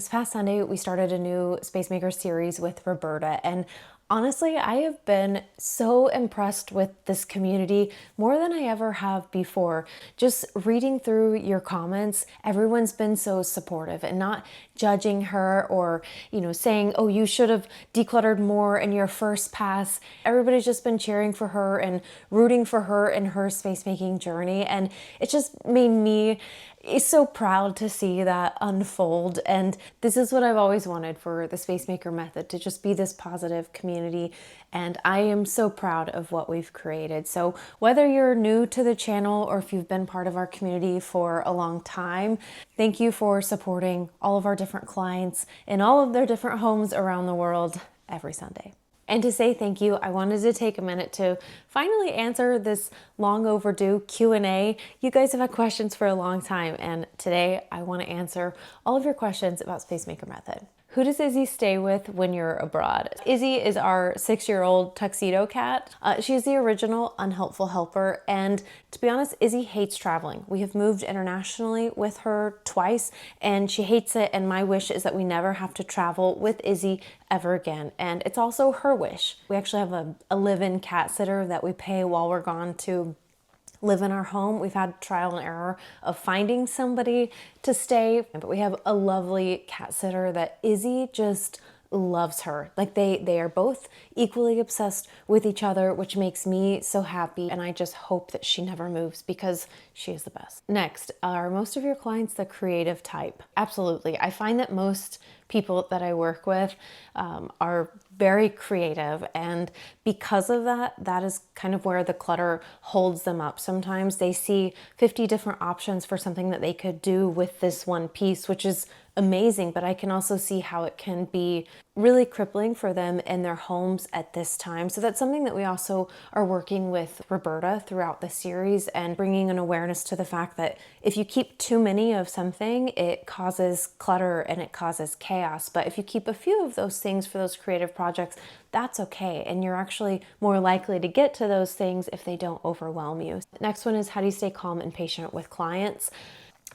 This past Sunday, we started a new Space Maker series with Roberta, and honestly, I have been so impressed with this community more than I ever have before. Just reading through your comments, everyone's been so supportive and not judging her or, saying, oh, you should have decluttered more in your first pass. Everybody's just been cheering for her and rooting for her in her space making journey. And it just made me so proud to see that unfold. And this is what I've always wanted for the Space Maker method, to just be this positive community. And I am so proud of what we've created. So whether you're new to the channel or if you've been part of our community for a long time, thank you for supporting all of our different clients in all of their different homes around the world every Sunday. And to say thank you, I wanted to take a minute to finally answer this long overdue Q&A. You guys have had questions for a long time, and today I want to answer all of your questions about Space Maker Method. Who does Izzy stay with when you're abroad? Izzy is our 6-year-old tuxedo cat. She's the original unhelpful helper, and to be honest, Izzy hates traveling. We have moved internationally with her twice, and she hates it, and my wish is that we never have to travel with Izzy ever again. And it's also her wish. We actually have a live-in cat sitter that we pay while we're gone to live in our home. We've had trial and error of finding somebody to stay, but we have a lovely cat sitter that Izzy just loves her. Like they are both equally obsessed with each other, which makes me so happy. And I just hope that she never moves because she is the best. Next, are most of your clients the creative type? Absolutely. I find that most people that I work with are very creative, and because of that, that is kind of where the clutter holds them up. Sometimes they see 50 different options for something that they could do with this one piece, which is amazing, but I can also see how it can be really crippling for them in their homes at this time. So that's something that we also are working with Roberta throughout the series, and bringing an awareness to the fact that if you keep too many of something, it causes clutter and it causes chaos. But if you keep a few of those things for those creative projects, that's okay. And you're actually more likely to get to those things if they don't overwhelm you. Next one is, how do you stay calm and patient with clients?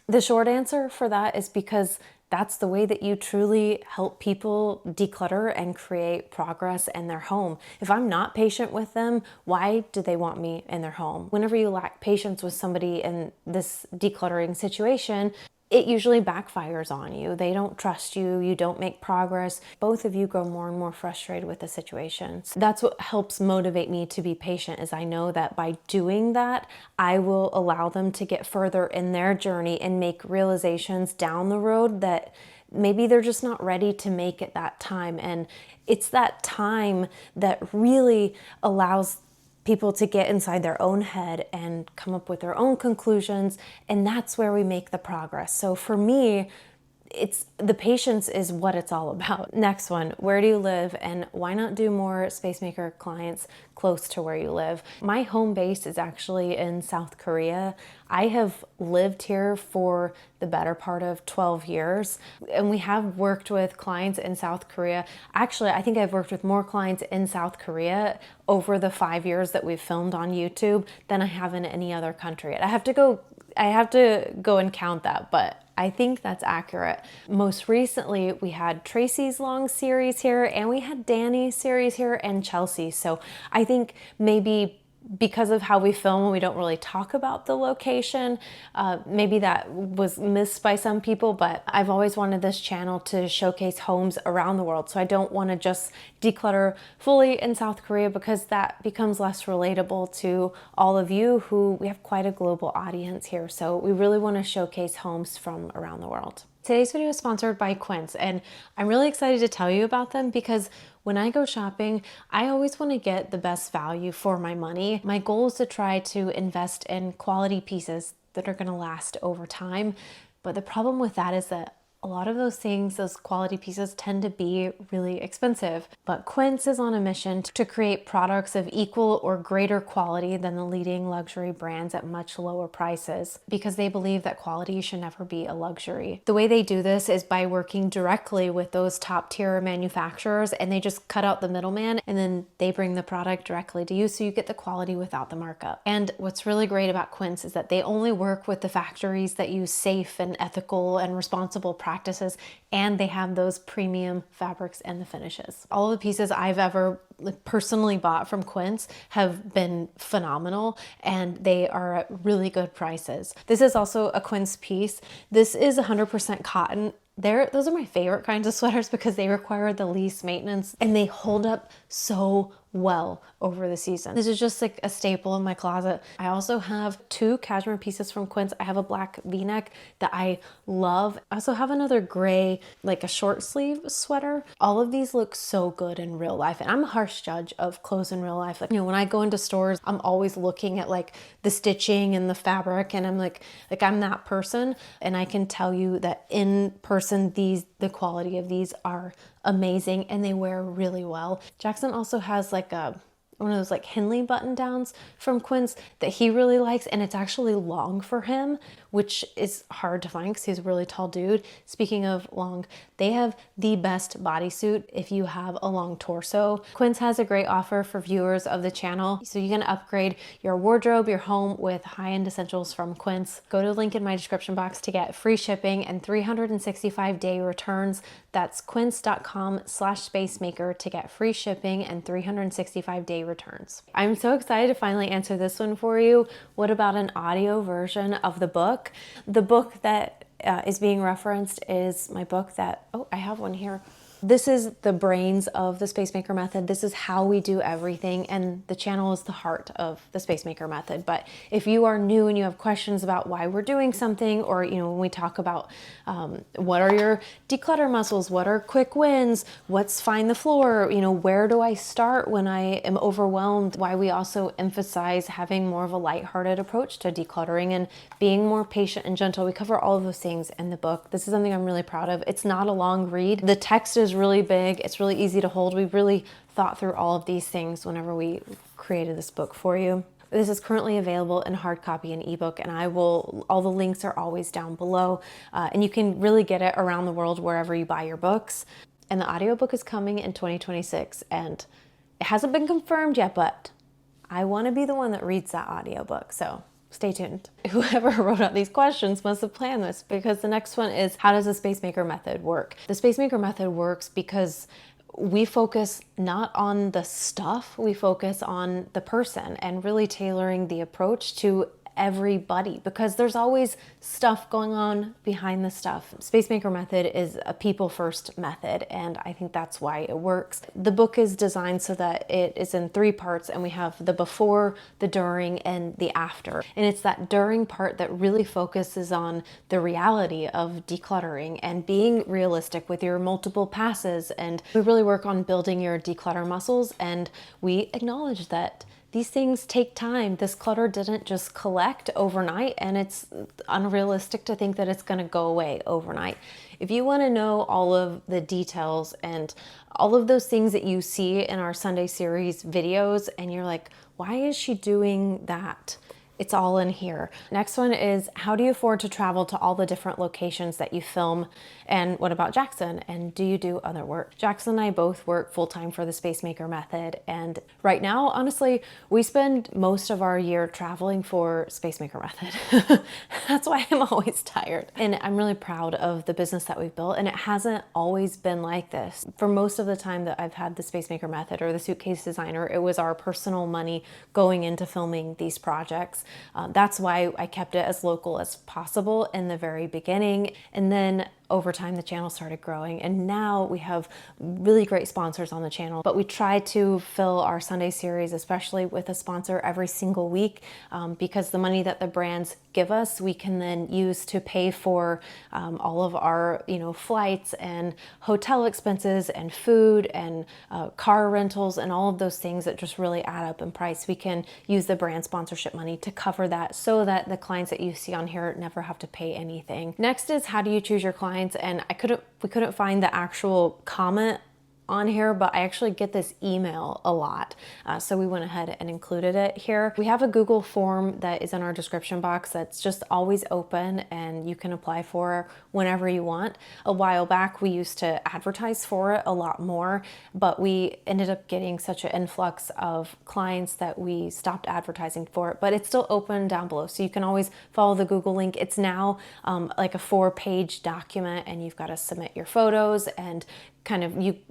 The short answer for that is because that's the way that you truly help people declutter and create progress in their home. If I'm not patient with them, why do they want me in their home? Whenever you lack patience with somebody in this decluttering situation, it usually backfires on you. They don't trust you, you don't make progress. Both of you grow more and more frustrated with the situation. So that's what helps motivate me to be patient, is I know that by doing that, I will allow them to get further in their journey and make realizations down the road that maybe they're just not ready to make at that time. And it's that time that really allows people to get inside their own head and come up with their own conclusions, and that's where we make the progress. So for me, it's the patience is what it's all about. Next one, where do you live, and why not do more Space Maker clients close to where you live? My home base is actually in South Korea. I have lived here for the better part of 12 years, and we have worked with clients in South Korea. Actually, I think I've worked with more clients in South Korea over the 5 years that we've filmed on YouTube than I have in any other country. I have to go and count that, but I think that's accurate. Most recently, we had Tracy's long series here, and we had Danny's series here, and Chelsea. So I think maybe because of how we film, we don't really talk about the location. Maybe that was missed by some people, but I've always wanted this channel to showcase homes around the world. So I don't want to just declutter fully in South Korea, because that becomes less relatable to all of you, who we have quite a global audience here. So we really want to showcase homes from around the world. Today's video is sponsored by Quince, and I'm really excited to tell you about them because when I go shopping, I always want to get the best value for my money. My goal is to try to invest in quality pieces that are going to last over time. But the problem with that is that a lot of those things, those quality pieces, tend to be really expensive. But Quince is on a mission to create products of equal or greater quality than the leading luxury brands at much lower prices, because they believe that quality should never be a luxury. The way they do this is by working directly with those top tier manufacturers, and they just cut out the middleman, and then they bring the product directly to you, so you get the quality without the markup. And what's really great about Quince is that they only work with the factories that use safe and ethical and responsible practices practices, and they have those premium fabrics and the finishes. All of the pieces I've ever personally bought from Quince have been phenomenal, and they are at really good prices. This is also a Quince piece. This is 100% cotton. Those are my favorite kinds of sweaters because they require the least maintenance and they hold up so well over the season. This is just like a staple in my closet. I also have 2 cashmere pieces from Quince. I have a black v-neck that I love. I also have another gray, like a short sleeve sweater. All of these look so good in real life, and I'm a harsh judge of clothes in real life. Like, when I go into stores, I'm always looking at like the stitching and the fabric, and I'm like I'm that person, and I can tell you that in person, the quality of these are amazing and they wear really well. Jackson also has like one of those like Henley button downs from Quince that he really likes, and it's actually long for him, which is hard to find because he's a really tall dude. Speaking of long, they have the best bodysuit if you have a long torso. Quince has a great offer for viewers of the channel, so you can upgrade your wardrobe, your home with high-end essentials from Quince. Go to the link in my description box to get free shipping and 365-day returns. That's quince.com/spacemaker to get free shipping and 365-day returns. I'm so excited to finally answer this one for you. What about an audio version of the book? The book that is being referenced is my book that, I have one here. This is the brains of the Spacemaker Method. This is how we do everything, and the channel is the heart of the Spacemaker Method. But if you are new and you have questions about why we're doing something, or when we talk about what are your declutter muscles, what are quick wins, what's find the floor, where do I start when I am overwhelmed, why we also emphasize having more of a lighthearted approach to decluttering and being more patient and gentle. We cover all of those things in the book. This is something I'm really proud of. It's not a long read. The text is really big. It's really easy to hold. We really thought through all of these things whenever we created this book for you. This is currently available in hard copy and ebook, and all the links are always down below. And you can really get it around the world wherever you buy your books. And the audiobook is coming in 2026, and it hasn't been confirmed yet, but I want to be the one that reads that audiobook. So stay tuned. Whoever wrote out these questions must have planned this, because the next one is, how does the Spacemaker Method work? The Spacemaker Method works because we focus not on the stuff, we focus on the person and really tailoring the approach to everybody, because there's always stuff going on behind the stuff. Spacemaker Method is a people first method, and I think that's why it works. The book is designed so that it is in 3 parts, and we have the before, the during, and the after. And it's that during part that really focuses on the reality of decluttering and being realistic with your multiple passes. And we really work on building your declutter muscles, and we acknowledge that these things take time. This clutter didn't just collect overnight, and it's unrealistic to think that it's going to go away overnight. If you want to know all of the details and all of those things that you see in our Sunday series videos, and you're like, why is she doing that? It's all in here. Next one is, how do you afford to travel to all the different locations that you film? And what about Jackson? And do you do other work? Jackson and I both work full-time for the Spacemaker Method. And right now, honestly, we spend most of our year traveling for Spacemaker Method. That's why I'm always tired. And I'm really proud of the business that we've built. And it hasn't always been like this. For most of the time that I've had the Spacemaker Method or the Suitcase Designer, it was our personal money going into filming these projects. That's why I kept it as local as possible in the very beginning. And then over time, the channel started growing, and now we have really great sponsors on the channel. But we try to fill our Sunday series, especially with a sponsor every single week, because the money that the brands give us, we can then use to pay for all of our, flights and hotel expenses and food and car rentals and all of those things that just really add up in price. We can use the brand sponsorship money to cover that, so that the clients that you see on here never have to pay anything. Next is, how do you choose your clients? And we couldn't find the actual comment on here, but I actually get this email a lot. So we went ahead and included it here. We have a Google form that is in our description box that's just always open and you can apply for whenever you want. A while back, we used to advertise for it a lot more, but we ended up getting such an influx of clients that we stopped advertising for it, but it's still open down below. So you can always follow the Google link. It's now like a 4-page document and you've got to submit your photos and we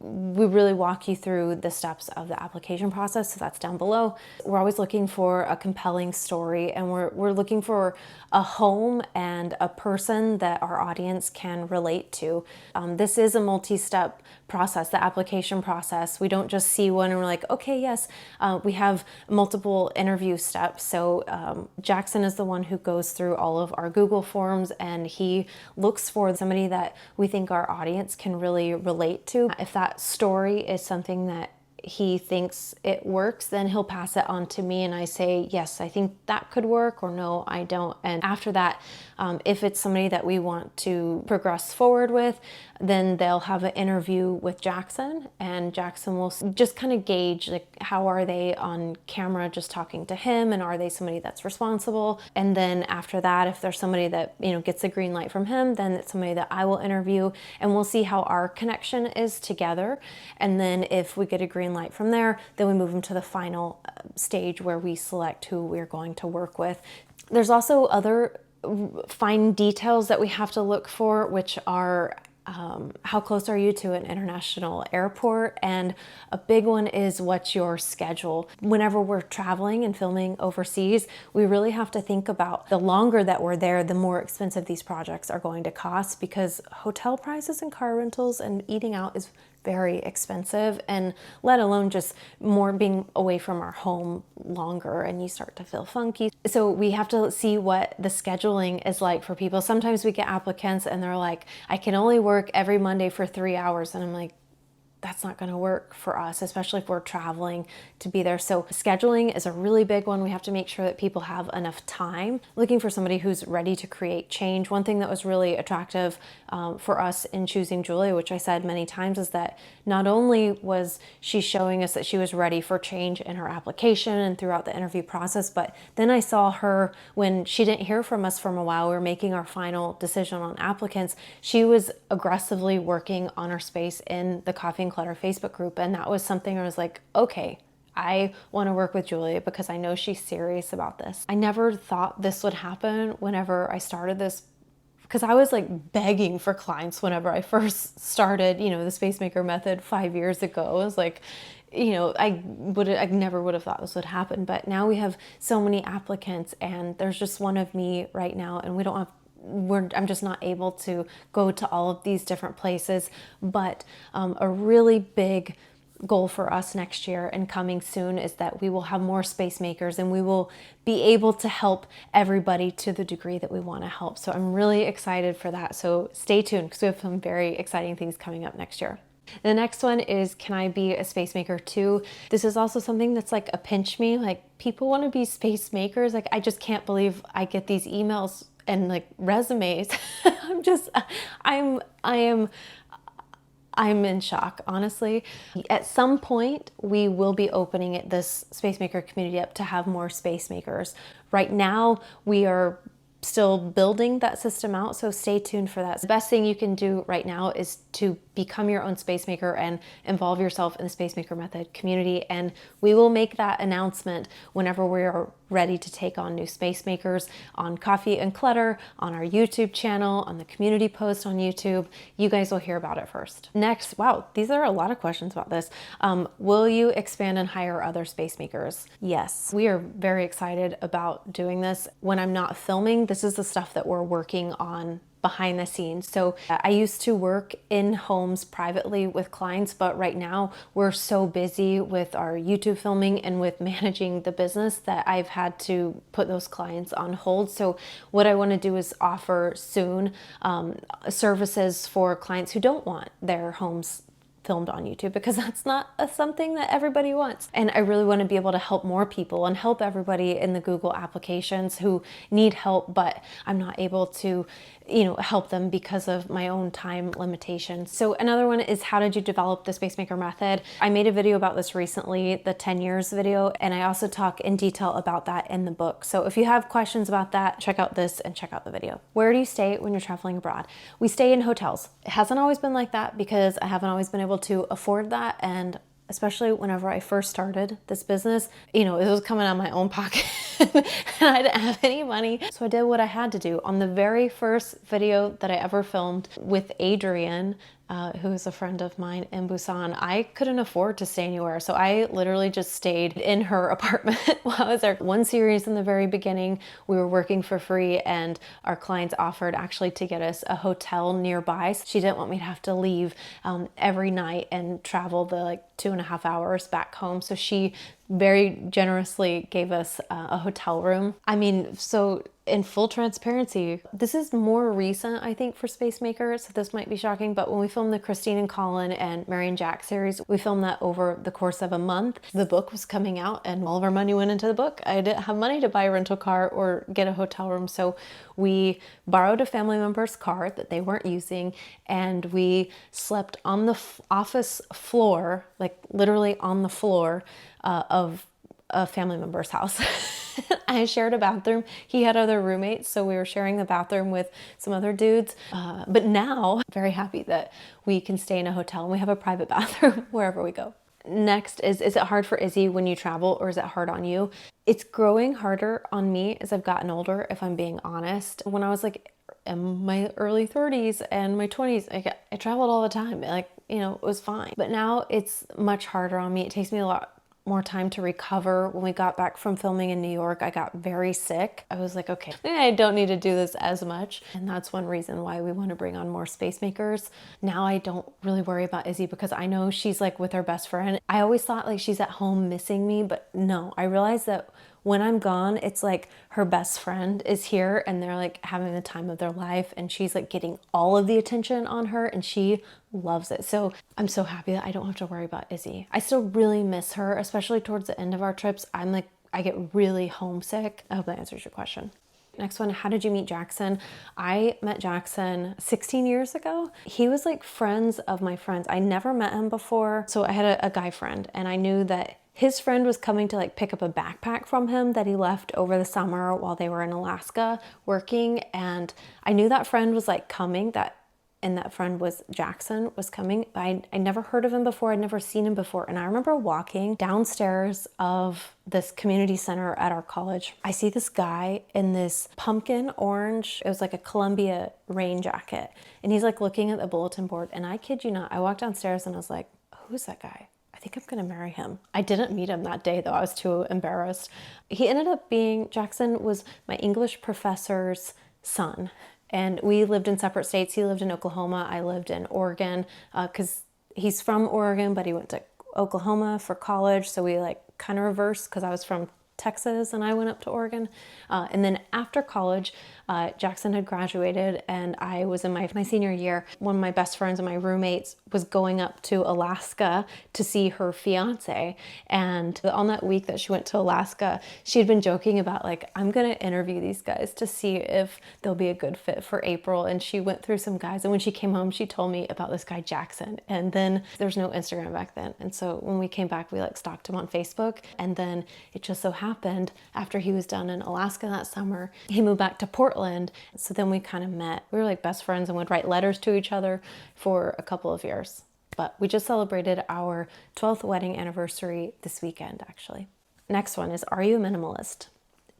really walk you through the steps of the application process. So that's down below. We're always looking for a compelling story and we're looking for a home and a person that our audience can relate to. This is a multi-step process, the application process. We don't just see one and we're like, okay, yes, we have multiple interview steps. So Jackson is the one who goes through all of our Google forms and he looks for somebody that we think our audience can really relate to. If that story is something that he thinks it works, then he'll pass it on to me and I say, yes, I think that could work, or no, I don't. And after that, if it's somebody that we want to progress forward with, then they'll have an interview with Jackson and Jackson will just kind of gauge like how are they on camera just talking to him and are they somebody that's responsible. And then after that, if there's somebody that gets a green light from him, then it's somebody that I will interview and we'll see how our connection is together. And then if we get a green light from there, then we move them to the final stage where we select who we're going to work with. There's also other fine details that we have to look for, which are how close are you to an international airport? And a big one is what's your schedule? Whenever we're traveling and filming overseas, we really have to think about the longer that we're there, the more expensive these projects are going to cost because hotel prices and car rentals and eating out is very expensive, and let alone just more being away from our home longer and you start to feel funky. So we have to see what the scheduling is like for people. Sometimes we get applicants and they're like, I can only work every Monday for 3 hours. And I'm like, that's not going to work for us, especially if we're traveling to be there. So scheduling is a really big one. We have to make sure that people have enough time. Looking for somebody who's ready to create change. One thing that was really attractive for us in choosing Julia, which I said many times, is that not only was she showing us that she was ready for change in her application and throughout the interview process, but then I saw her when she didn't hear from us for a while, we were making our final decision on applicants, she was aggressively working on her space in the Coffee and Clutter Facebook group. And that was something I was like, okay, I want to work with Julia because I know she's serious about this. I never thought this would happen whenever I started this, because I was like begging for clients whenever I first started, the Space Maker method 5 years ago. I was like, I never would have thought this would happen, but now we have so many applicants and there's just one of me right now and I'm just not able to go to all of these different places. But a really big goal for us next year and coming soon is that we will have more space makers and we will be able to help everybody to the degree that we want to help. So I'm really excited for that. So stay tuned because we have some very exciting things coming up next year. The next one is, can I be a space maker too? This is also something that's like a pinch me. Like, people want to be space makers. Like, I just can't believe I get these emails and like resumes. I'm in shock, honestly. At some point, we will be opening this Space Maker community up to have more space makers. Right now, we are still building that system out, so stay tuned for that. The best thing you can do right now is to become your own space maker and involve yourself in the Space Maker Method community, and we will make that announcement whenever we are ready to take on new space makers on Coffee and Clutter, on our YouTube channel, on the community post on YouTube. You guys will hear about it first. Next, wow, these are a lot of questions about this. Will you expand and hire other space makers? Yes, we are very excited about doing this. When I'm not filming, this is the stuff that we're working on behind the scenes. So I used to work in homes privately with clients, but right now we're so busy with our YouTube filming and with managing the business that I've had to put those clients on hold. So what I want to do is offer soon services for clients who don't want their homes filmed on YouTube, because that's not something that everybody wants. And I really want to be able to help more people and help everybody in the Google applications who need help, but I'm not able to, help them because of my own time limitations. So another one is, how did you develop the Spacemaker method? I made a video about this recently, the 10 years video, and I also talk in detail about that in the book. So if you have questions about that, check out this and check out the video. Where do you stay when you're traveling abroad? We stay in hotels. It hasn't always been like that because I haven't always been able to afford that, and especially whenever I first started this business, it was coming out of my own pocket and I didn't have any money. So I did what I had to do. On the very first video that I ever filmed with Adrian, who is a friend of mine in Busan, I couldn't afford to stay anywhere. So I literally just stayed in her apartment while I was there. One series in the very beginning, we were working for free, and our clients offered actually to get us a hotel nearby. So she didn't want me to have to leave every night and travel the 2.5 hours back home. So she very generously gave us a hotel room. I mean, so in full transparency, this is more recent, I think, for Spacemaker, so this might be shocking, but when we filmed the Christine and Colin and Mary and Jack series, we filmed that over the course of a month. The book was coming out and all of our money went into the book. I didn't have money to buy a rental car or get a hotel room, so we borrowed a family member's car that they weren't using, and we slept on the office floor, like literally on the floor of a family member's house. I shared a bathroom. He had other roommates, so we were sharing the bathroom with some other dudes. But now, very happy that we can stay in a hotel and we have a private bathroom wherever we go. Next is it hard for Izzy when you travel, or is it hard on you? It's growing harder on me as I've gotten older, if I'm being honest. When I was in my early 30s and my 20s, I traveled all the time. It was fine. But now it's much harder on me. It takes me a lot more time to recover. When we got back from filming in New York, I got very sick. I was like, okay, maybe I don't need to do this as much. And that's one reason why we want to bring on more Spacemakers. Now I don't really worry about Izzy because I know she's with her best friend. I always thought she's at home missing me, but no, I realized that when I'm gone, it's her best friend is here and they're having the time of their life, and she's getting all of the attention on her and she loves it. So I'm so happy that I don't have to worry about Izzy. I still really miss her, especially towards the end of our trips. I get really homesick. I hope that answers your question. Next one, how did you meet Jackson? I met Jackson 16 years ago. He was friends of my friends. I never met him before. So I had a guy friend, and I knew that his friend was coming to pick up a backpack from him that he left over the summer while they were in Alaska working. And I knew that friend was coming, and that friend was Jackson was coming. I never heard of him before. I'd never seen him before. And I remember walking downstairs of this community center at our college. I see this guy in this pumpkin orange, it was a Columbia rain jacket. And he's looking at the bulletin board. And I kid you not, I walked downstairs and I was like, who's that guy? I think I'm gonna marry him. I didn't meet him that day though. I was too embarrassed. He ended up being, Jackson was my English professor's son. And we lived in separate states. He lived in Oklahoma. I lived in Oregon because he's from Oregon, but he went to Oklahoma for college. So we kind of reversed because I was from Texas and I went up to Oregon. And then after college, Jackson had graduated and I was in my senior year. One of my best friends and my roommates was going up to Alaska to see her fiance. And on that week that she went to Alaska, she had been joking about I'm gonna interview these guys to see if they'll be a good fit for April. And she went through some guys, and when she came home, she told me about this guy Jackson. And then there's no Instagram back then. And so when we came back, we stalked him on Facebook. And then it just so happened after he was done in Alaska that summer, he moved back to Portland. So then we kind of met. We were best friends and would write letters to each other for a couple of years. But we just celebrated our 12th wedding anniversary this weekend, actually. Next one is, are you a minimalist?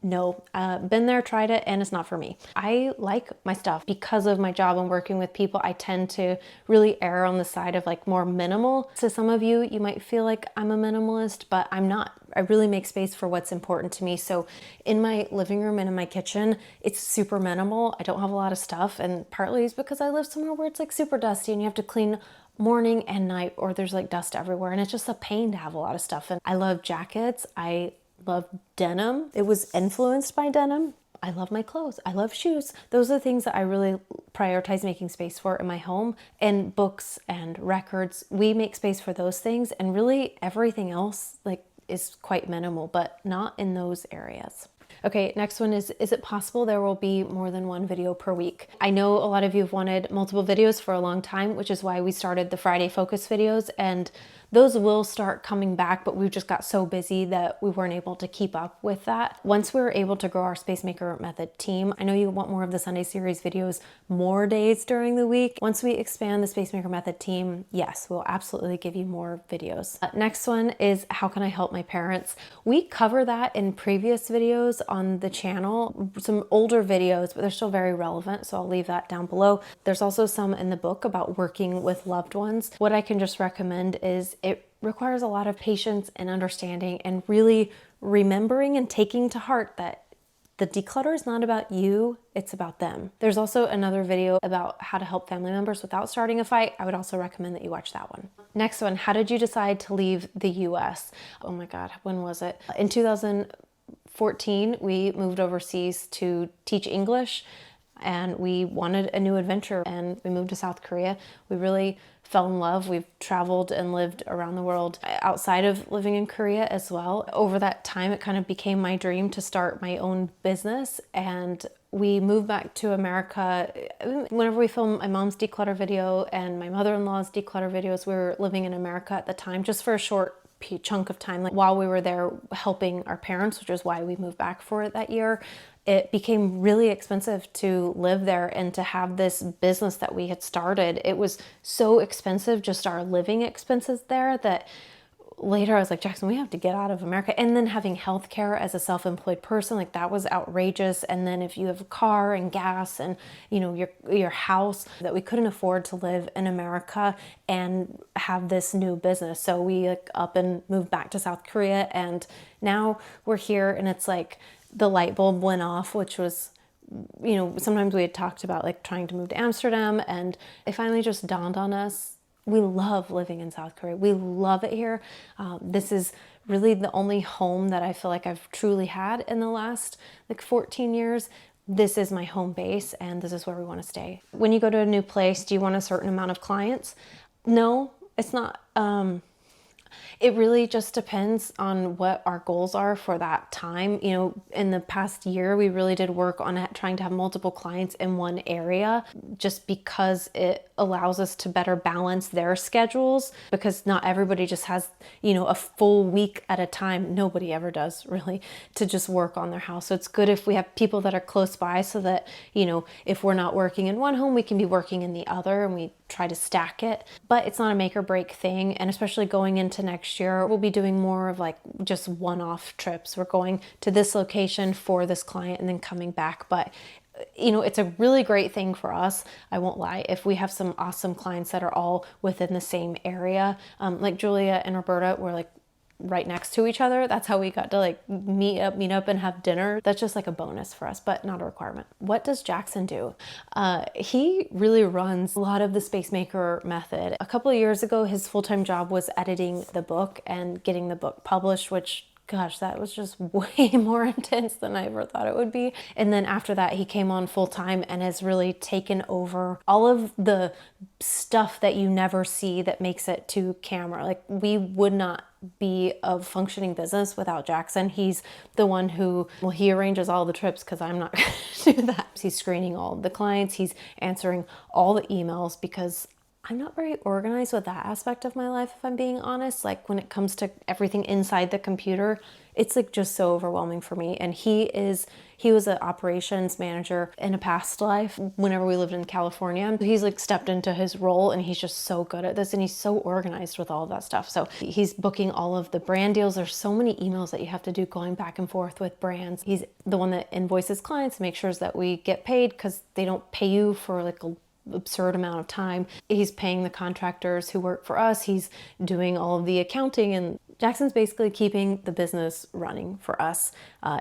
No, been there, tried it, and it's not for me. I like my stuff because of my job and working with people. I tend to really err on the side of more minimal. To some of you, you might feel like I'm a minimalist, but I'm not. I really make space for what's important to me. So in my living room and in my kitchen, it's super minimal. I don't have a lot of stuff, and partly it's because I live somewhere where it's super dusty and you have to clean morning and night, or there's dust everywhere, and it's just a pain to have a lot of stuff. And I love jackets. I love denim. It was influenced by denim. I love my clothes. I love shoes. Those are the things that I really prioritize making space for in my home. And books and records, we make space for those things. And really everything else like is quite minimal, but not in those areas. Okay, next one is it possible there will be more than one video per week? I know a lot of you have wanted multiple videos for a long time, which is why we started the Friday focus videos, and those will start coming back, but we've just got so busy that we weren't able to keep up with that. Once we were able to grow our Space Maker Method team, I know you want more of the Sunday series videos more days during the week. Once we expand the Space Maker Method team, yes, we'll absolutely give you more videos. Next one is how can I help my parents? We cover that in previous videos on the channel, some older videos, but they're still very relevant, so I'll leave that down below. There's also some in the book about working with loved ones. What I can just recommend is it requires a lot of patience and understanding and really remembering and taking to heart that the declutter is not about you, it's about them. There's also another video about how to help family members without starting a fight. I would also recommend that you watch that one. Next one, how did you decide to leave the US? Oh my God, when was it? In 2014, we moved overseas to teach English, and we wanted a new adventure, and we moved to South Korea. We really fell in love. We've traveled and lived around the world outside of living in Korea as well. Over that time, it kind of became my dream to start my own business, and we moved back to America. Whenever we filmed my mom's declutter video and my mother-in-law's declutter videos, we were living in America at the time, just for a short chunk of time, like while we were there helping our parents, which is why we moved back for it that year. It became really expensive to live there and to have this business that we had started. It was so expensive, just our living expenses there, that later I was like, Jackson, we have to get out of America. And then having healthcare as a self-employed person, like that was outrageous. And then if you have a car and gas and your house, that we couldn't afford to live in America and have this new business. So we up and moved back to South Korea, and now we're here, and it's like the light bulb went off, which was, sometimes we had talked about like trying to move to Amsterdam, and it finally just dawned on us. We love living in South Korea. We love it here. This is really the only home that I feel like I've truly had in the last 14 years. This is my home base, and this is where we want to stay. When you go to a new place, do you want a certain amount of clients? No, it's not. It really just depends on what our goals are for that time. In the past year, we really did work on trying to have multiple clients in one area, just because it allows us to better balance their schedules, because not everybody just has, a full week at a time. Nobody ever does, really, to just work on their house. So it's good if we have people that are close by, so that, if we're not working in one home, we can be working in the other, and we try to stack it. But it's not a make or break thing. And especially going into next year, we'll be doing more of like just one-off trips. We're going to this location for this client and then coming back. But it's a really great thing for us. I won't lie. If we have some awesome clients that are all within the same area, like Julia and Roberta were like right next to each other. That's how we got to like meet up and have dinner. That's just like a bonus for us, but not a requirement. What does Jackson do? He really runs a lot of the Space Maker Method. A couple of years ago, his full-time job was editing the book and getting the book published, which, gosh, that was just way more intense than I ever thought it would be. And then after that, he came on full time and has really taken over all of the stuff that you never see that makes it to camera. Like, we would not be a functioning business without Jackson. He's the one who, he arranges all the trips, because I'm not going to do that. He's screening all of the clients. He's answering all the emails, because I'm not very organized with that aspect of my life, if I'm being honest. Like, when it comes to everything inside the computer, it's like just so overwhelming for me. And he was an operations manager in a past life whenever we lived in California. He's like stepped into his role, and he's just so good at this, and he's so organized with all of that stuff. So he's booking all of the brand deals. There's so many emails that you have to do going back and forth with brands. He's the one that invoices clients, makes sure that we get paid, because they don't pay you for like a absurd amount of time. He's paying the contractors who work for us. He's doing all of the accounting, and Jackson's basically keeping the business running for us.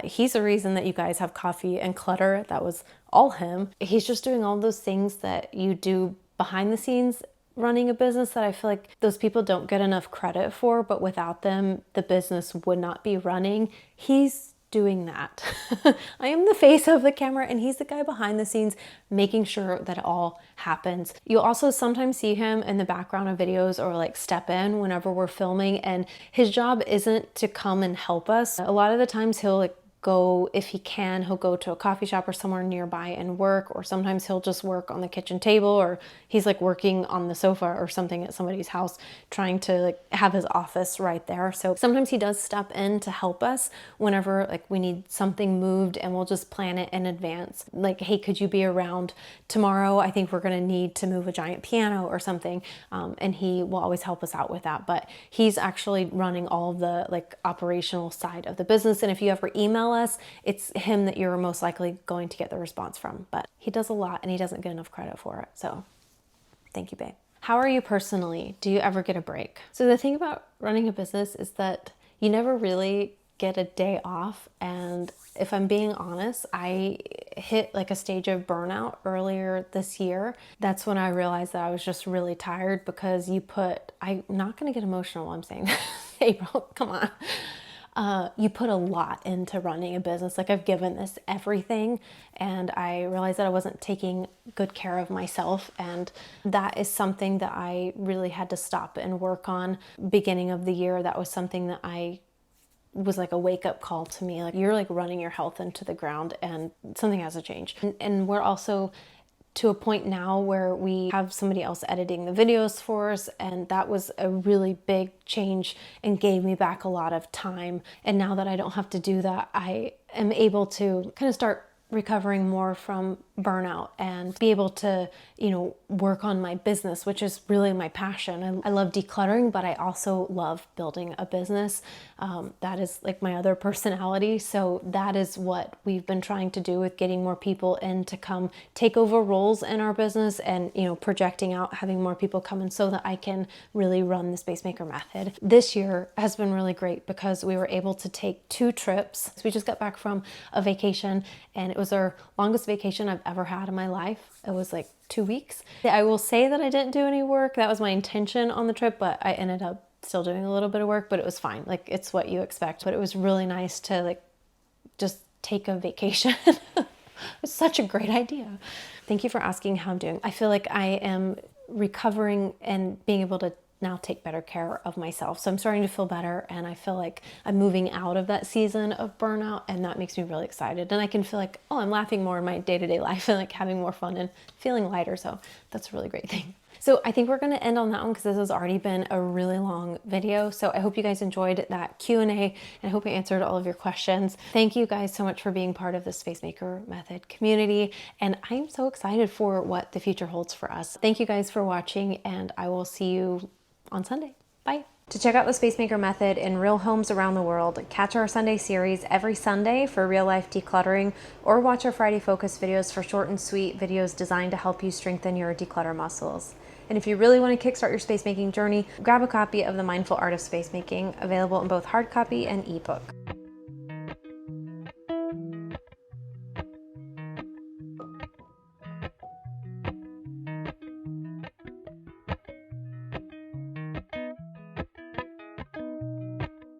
He's the reason that you guys have coffee and clutter. That was all him. He's just doing all those things that you do behind the scenes running a business that I feel like those people don't get enough credit for, but without them, the business would not be running. He's doing that. I am the face of the camera and he's the guy behind the scenes making sure that it all happens. You'll also sometimes see him in the background of videos or like step in whenever we're filming, and his job isn't to come and help us. A lot of the times he'll like go, if he can, he'll go to a coffee shop or somewhere nearby and work, or sometimes he'll just work on the kitchen table, or he's like working on the sofa or something at somebody's house, trying to like have his office right there. So sometimes he does step in to help us whenever like we need something moved, and we'll just plan it in advance. Like, hey, could you be around tomorrow? I think we're gonna need to move a giant piano or something. And he will always help us out with that. But he's actually running all of the like operational side of the business. And if you ever email us, it's him that you're most likely going to get the response from. But he does a lot and he doesn't get enough credit for it. So thank you, babe. How are you personally? Do you ever get a break? So the thing about running a business is that you never really get a day off. And if I'm being honest, I hit like a stage of burnout earlier this year. That's when I realized that I was just really tired, because I'm not going to get emotional while I'm saying that. April, come on. You put a lot into running a business. Like, I've given this everything, and I realized that I wasn't taking good care of myself. And that is something that I really had to stop and work on. Beginning of the year, that was something that I was like a wake-up call to me. Like, you're like running your health into the ground, and something has to change. And we're also to a point now where we have somebody else editing the videos for us, and that was a really big change and gave me back a lot of time. And now that I don't have to do that, I am able to kind of start recovering more from burnout and be able to, work on my business, which is really my passion. I love decluttering, but I also love building a business. That is like my other personality. So that is what we've been trying to do with getting more people in to come take over roles in our business, and, projecting out, having more people come in so that I can really run the Space Maker method. This year has been really great because we were able to take 2 trips. So we just got back from a vacation, and it was our longest vacation I've ever had in my life. It was like 2 weeks. I will say that I didn't do any work. That was my intention on the trip, but I ended up still doing a little bit of work, but it was fine. Like, it's what you expect. But it was really nice to like just take a vacation. It's such a great idea. Thank you for asking how I'm doing. I feel like I am recovering and being able to now take better care of myself. So I'm starting to feel better, and I feel like I'm moving out of that season of burnout, and that makes me really excited. And I can feel like, I'm laughing more in my day-to-day life and like having more fun and feeling lighter. So that's a really great thing. So I think we're going to end on that one, because this has already been a really long video. So I hope you guys enjoyed that Q&A, and I hope I answered all of your questions. Thank you guys so much for being part of the Space Maker Method community. And I'm so excited for what the future holds for us. Thank you guys for watching, and I will see you on Sunday. Bye. To check out the Space Maker Method in real homes around the world, catch our Sunday series every Sunday for real life decluttering, or watch our Friday focus videos for short and sweet videos designed to help you strengthen your declutter muscles. And if you really want to kickstart your space making journey, grab a copy of The Mindful Art of Space Making, available in both hard copy and ebook.